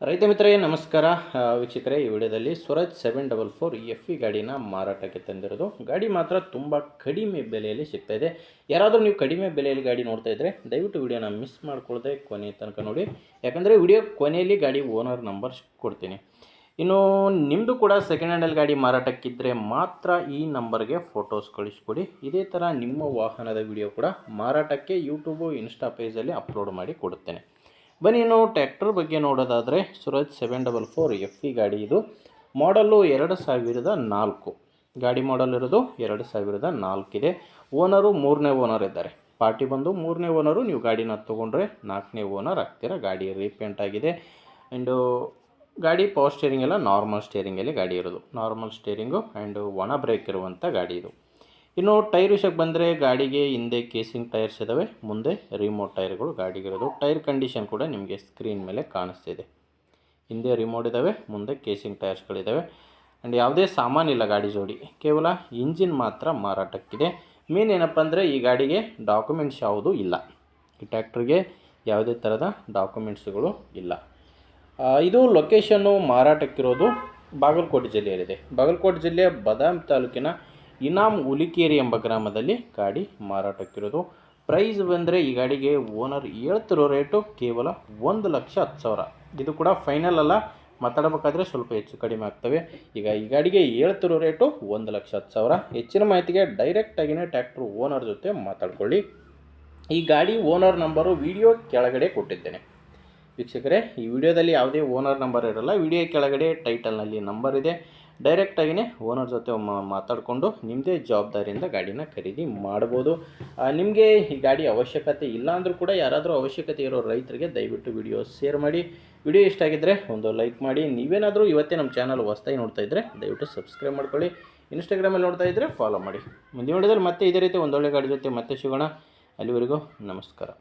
ರೈತ ಮಿತ್ರರೇ ನಮಸ್ಕಾರ. ವೀಕ್ಷಕರೇ, ಈ ವಿಡಿಯೋದಲ್ಲಿ ಸ್ವರಾಜ್ 744 FE ಗಾಡಿನ ಮಾರಾಟಕ್ಕೆ ತಂದಿರೋದು. ಗಾಡಿ ಮಾತ್ರ ತುಂಬ ಕಡಿಮೆ ಬೆಲೆಯಲ್ಲಿ ಸಿಗ್ತಾ ಇದೆ. ಯಾರಾದರೂ ನೀವು ಕಡಿಮೆ ಬೆಲೆಯಲ್ಲಿ ಗಾಡಿ ನೋಡ್ತಾ ಇದ್ದರೆ ದಯವಿಟ್ಟು ವಿಡಿಯೋನ ಮಿಸ್ ಮಾಡ್ಕೊಳ್ಳದೆ ಕೊನೆ ತನಕ ನೋಡಿ, ಯಾಕಂದರೆ ವಿಡಿಯೋ ಕೊನೆಯಲ್ಲಿ ಗಾಡಿ ಓನರ್ ನಂಬರ್ ಕೊಡ್ತೀನಿ. ಇನ್ನು ನಿಮ್ಮದು ಕೂಡ ಸೆಕೆಂಡ್ ಹ್ಯಾಂಡಲ್ಲಿ ಗಾಡಿ ಮಾರಾಟಕ್ಕಿದ್ದರೆ ಮಾತ್ರ ಈ ನಂಬರ್ಗೆ ಫೋಟೋಸ್ ಕಳಿಸ್ಕೊಡಿ. ಇದೇ ಥರ ನಿಮ್ಮ ವಾಹನದ ವಿಡಿಯೋ ಕೂಡ ಮಾರಾಟಕ್ಕೆ ಯೂಟ್ಯೂಬು ಇನ್ಸ್ಟಾ ಪೇಜಲ್ಲಿ ಅಪ್ಲೋಡ್ ಮಾಡಿ ಕೊಡುತ್ತೇನೆ. ಬನ್ನಿ, ಇನ್ನು ಟ್ರ್ಯಾಕ್ಟರ್ ಬಗ್ಗೆ ನೋಡೋದಾದರೆ ಸ್ವರಾಜ್ 744 FE ಗಾಡಿ ಇದು. ಮಾಡಲ್ಲು 2004. ಗಾಡಿ ಮಾಡಲ್ ಇರೋದು 2004 ಇದೆ. ಓನರು 3ನೇ ಓನರ್ ಇದ್ದಾರೆ. ಪಾರ್ಟಿ ಬಂದು 3ನೇ ಓನರು. ನೀವು ಗಾಡಿನ ತೊಗೊಂಡ್ರೆ 4ನೇ ಓನರ್ ಆಗ್ತೀರಾ. ಗಾಡಿ ರೀಪೇಂಟ್ ಆಗಿದೆ. ಆ್ಯಂಡು ಗಾಡಿ ಪವರ್ ಸ್ಟೇರಿಂಗ್ ಎಲ್ಲ ನಾರ್ಮಲ್ ಸ್ಟೇರಿಂಗಲ್ಲಿ ಗಾಡಿ ಇರೋದು. ನಾರ್ಮಲ್ ಸ್ಟೇರಿಂಗು ಆ್ಯಂಡು ಒಣ ಬ್ರೇಕ್ ಇರುವಂಥ ಗಾಡಿ ಇದು. ಇನ್ನು ಟೈರ್ ವಿಷಯಕ್ಕೆ ಬಂದರೆ ಗಾಡಿಗೆ ಹಿಂದೆ ಕೇಸಿಂಗ್ ಟೈರ್ಸ್ ಇದ್ದಾವೆ, ಮುಂದೆ ರಿಮೋಟ್ ಟೈರ್ಗಳು ಗಾಡಿಗಿರೋದು. ಟೈರ್ ಕಂಡೀಷನ್ ಕೂಡ ನಿಮಗೆ ಸ್ಕ್ರೀನ್ ಮೇಲೆ ಕಾಣಿಸ್ತಿದೆ. ಹಿಂದೆ ರಿಮೋಟ್ ಇದ್ದಾವೆ, ಮುಂದೆ ಕೇಸಿಂಗ್ ಟೈರ್ಸ್ಗಳಿದ್ದಾವೆ. ಆ್ಯಂಡ್ ಯಾವುದೇ ಸಾಮಾನಿಲ್ಲ ಗಾಡಿ ಜೋಡಿ, ಕೇವಲ ಇಂಜಿನ್ ಮಾತ್ರ ಮಾರಾಟಕ್ಕಿದೆ. ಮೇನ್ ಏನಪ್ಪ ಅಂದರೆ ಈ ಗಾಡಿಗೆ ಡಾಕ್ಯುಮೆಂಟ್ಸ್ ಯಾವುದೂ ಇಲ್ಲ. ಈ ಟ್ರ್ಯಾಕ್ಟ್ರಿಗೆ ಯಾವುದೇ ಥರದ ಡಾಕ್ಯುಮೆಂಟ್ಸ್ಗಳು ಇಲ್ಲ. ಇದು ಲೊಕೇಶನ್ನು ಮಾರಾಟಕ್ಕಿರೋದು ಬಾಗಲಕೋಟೆ ಜಿಲ್ಲೆಯಲ್ಲಿದೆ. ಬಾಗಲಕೋಟೆ ಜಿಲ್ಲೆಯ ಬದಾಮಿ ತಾಲೂಕಿನ ಇನಾಮ್ ಹುಲಿಕೇರಿ ಎಂಬ ಗ್ರಾಮದಲ್ಲಿ ಗಾಡಿ ಮಾರಾಟಕ್ಕಿರೋದು. ಪ್ರೈಸ್ ಬಂದರೆ ಈ ಗಾಡಿಗೆ ಓನರ್ ಹೇಳ್ತಿರೋ ರೇಟು ಕೇವಲ 1,10,000. ಇದು ಕೂಡ ಫೈನಲ್ ಅಲ್ಲ, ಮಾತಾಡಬೇಕಾದ್ರೆ ಸ್ವಲ್ಪ ಹೆಚ್ಚು ಕಡಿಮೆ ಆಗ್ತವೆ. ಈಗ ಈ ಗಾಡಿಗೆ ಹೇಳ್ತಿರೋ ರೇಟು 1,10,000. ಹೆಚ್ಚಿನ ಮಾಹಿತಿಗೆ ಡೈರೆಕ್ಟಾಗಿಯೇ ಟ್ರ್ಯಾಕ್ಟರ್ ಓನರ್ ಜೊತೆ ಮಾತಾಡ್ಕೊಳ್ಳಿ. ಈ ಗಾಡಿ ಓನರ್ ನಂಬರು ವಿಡಿಯೋ ಕೆಳಗಡೆ ಕೊಟ್ಟಿದ್ದೇನೆ. ವೀಕ್ಷಕರೇ, ಈ ವಿಡಿಯೋದಲ್ಲಿ ಯಾವುದೇ ಓನರ್ ನಂಬರ್ ಇರೋಲ್ಲ. ವಿಡಿಯೋ ಕೆಳಗಡೆ ಟೈಟಲ್ನಲ್ಲಿ ನಂಬರ್ ಇದೆ. ಡೈರೆಕ್ಟಾಗಿಯೇ ಓನರ್ ಜೊತೆ ಮಾತಾಡಿಕೊಂಡು ನಿಮ್ಮದೇ ಜವಾಬ್ದಾರಿಯಿಂದ ಗಾಡಿನ ಖರೀದಿ ಮಾಡ್ಬೋದು. ನಿಮಗೆ ಈ ಗಾಡಿ ಅವಶ್ಯಕತೆ ಇಲ್ಲ ಅಂದರೂ ಕೂಡ ಯಾರಾದರೂ ಅವಶ್ಯಕತೆ ಇರೋ ರೈತರಿಗೆ ದಯವಿಟ್ಟು ವಿಡಿಯೋ ಶೇರ್ ಮಾಡಿ. ವಿಡಿಯೋ ಇಷ್ಟ ಆಗಿದ್ದರೆ ಒಂದು ಲೈಕ್ ಮಾಡಿ. ನೀವೇನಾದರೂ ಇವತ್ತೇ ನಮ್ಮ ಚಾನಲ್ ಹೊಸದಾಗಿ ನೋಡ್ತಾ ಇದ್ದರೆ ದಯವಿಟ್ಟು ಸಬ್ಸ್ಕ್ರೈಬ್ ಮಾಡ್ಕೊಳ್ಳಿ. ಇನ್ಸ್ಟಾಗ್ರಾಮಲ್ಲಿ ನೋಡ್ತಾ ಇದ್ದರೆ ಫಾಲೋ ಮಾಡಿ. ಮುಂದಿನ ವಿಡಿಯೋದಲ್ಲಿ ಮತ್ತೆ ಇದೇ ರೀತಿ ಒಂದೊಳ್ಳೆ ಗಾಡಿ ಜೊತೆ ಮತ್ತೆ ಸಿಗೋಣ. ಅಲ್ಲಿವರೆಗೂ ನಮಸ್ಕಾರ.